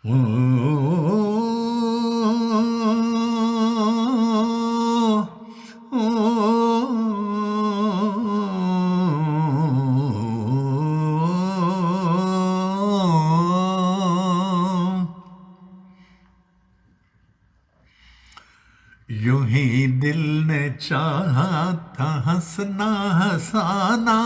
یوں ہی دل نے چاہا تھا ہنسنا ہنسانا،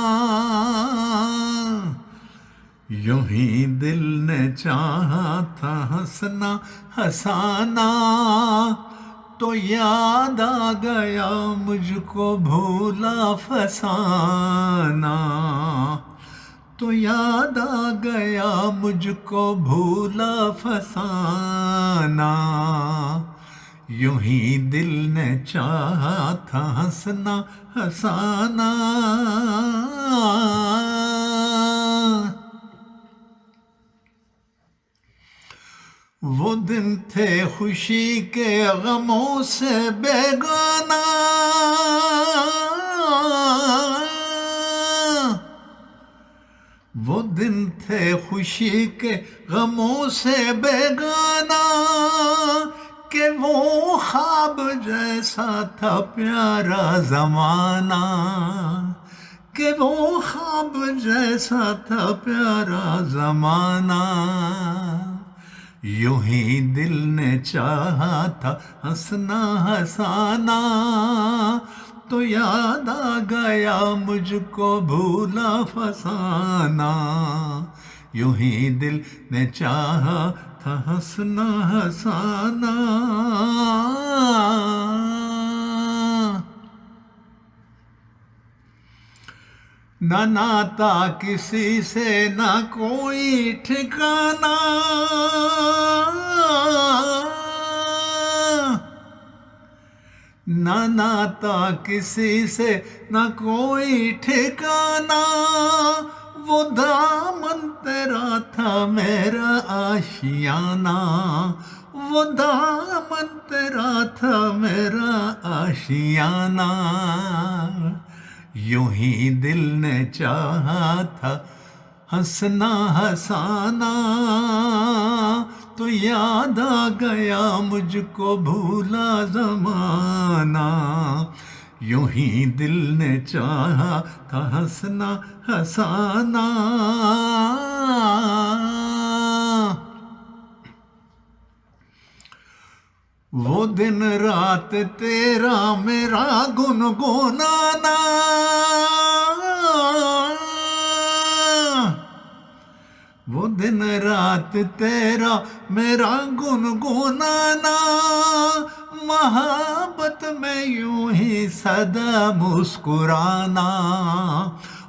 یوں ہی دل نے چاہا تھا ہنسنا ہنسانا، تو یاد آ گیا مجھ کو بھولا فسانا، تو یاد آ گیا مجھ کو بھولا فسانا، یوں ہی دل نے چاہا تھا ہنسنا ہنسانا۔ وہ دن تھے خوشی کے غموں سے بیگانہ، وہ دن تھے خوشی کے غموں سے بیگانہ، کہ وہ خواب جیسا تھا پیارا زمانہ، کہ وہ خواب جیسا تھا پیارا زمانہ، یوں ہی دل نے چاہا تھا ہنسنا ہنسانا، تو یاد آ گیا مجھ کو بھولا فسانا، یوں ہی دل نے چاہا تھا ہنسنا ہنسانا۔ نہ ناتا کسی سے نہ کوئی ٹھکانا، نہ ناتا کسی سے نہ کوئی ٹھکانا، وہ دامن تیرا تھا میرا آشیانہ، وہ دامن تیرا تھا میرا آشیانہ، یوں ہی دل نے چاہا تھا ہنسنا ہنسانا، تو یاد آ گیا مجھ کو بھولا زمانہ، یوں ہی دل نے چاہا تھا ہنسنا ہنسانا۔ وہ دن رات تیرا میرا گنگنانا، وہ دن رات تیرا میرا گنگنانا، محبت میں یوں ہی سدا مسکرانا،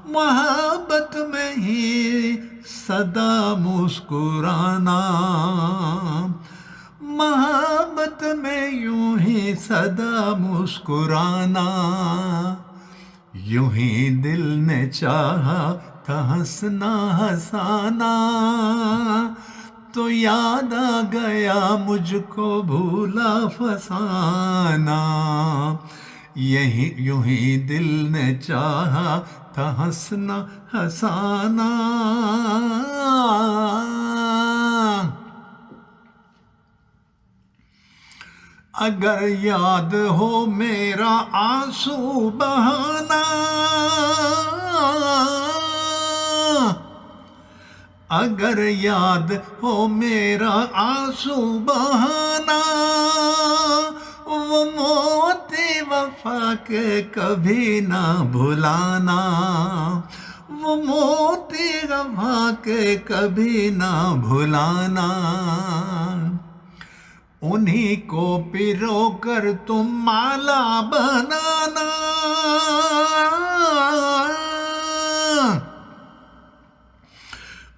محبت میں ہی سدا مسکرانا، محبت میں یوں ہی سدا مسکرانا، یوں ہی دل نے چاہا تھا ہنسنا ہنسانا، تو یاد آ گیا مجھ کو بھولا فسانا، یوں ہی دل نے چاہا تھا ہنسنا ہنسانا۔ اگر یاد ہو میرا آنسو بہانا، اگر یاد ہو میرا آنسو بہانا، وہ موتی وفا کے کبھی نہ بھلانا، وہ موتی وفا کے کبھی نہ بھلانا، انہی کو پرو کر تم مالا بنانا،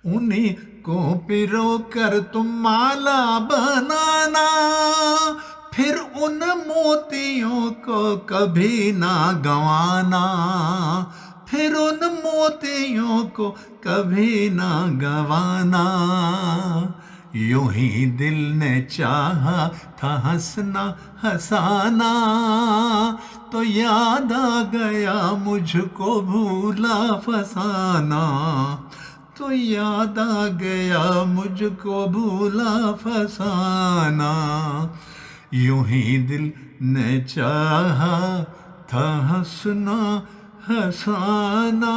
انہی کو پرو کر تم مالا بنانا، پھر ان موتیوں کو کبھی نہ گنوانا، پھر ان موتیوں کو کبھی نہ گنوانا، یوں ہی دل نے چاہا تھا ہنسنا ہنسانا، تو یاد آ گیا مجھ کو بھولا فسانا، تو یاد آ گیا مجھ کو بھولا فسانا، یوں ہی دل نے چاہا تھا ہنسنا ہنسانا۔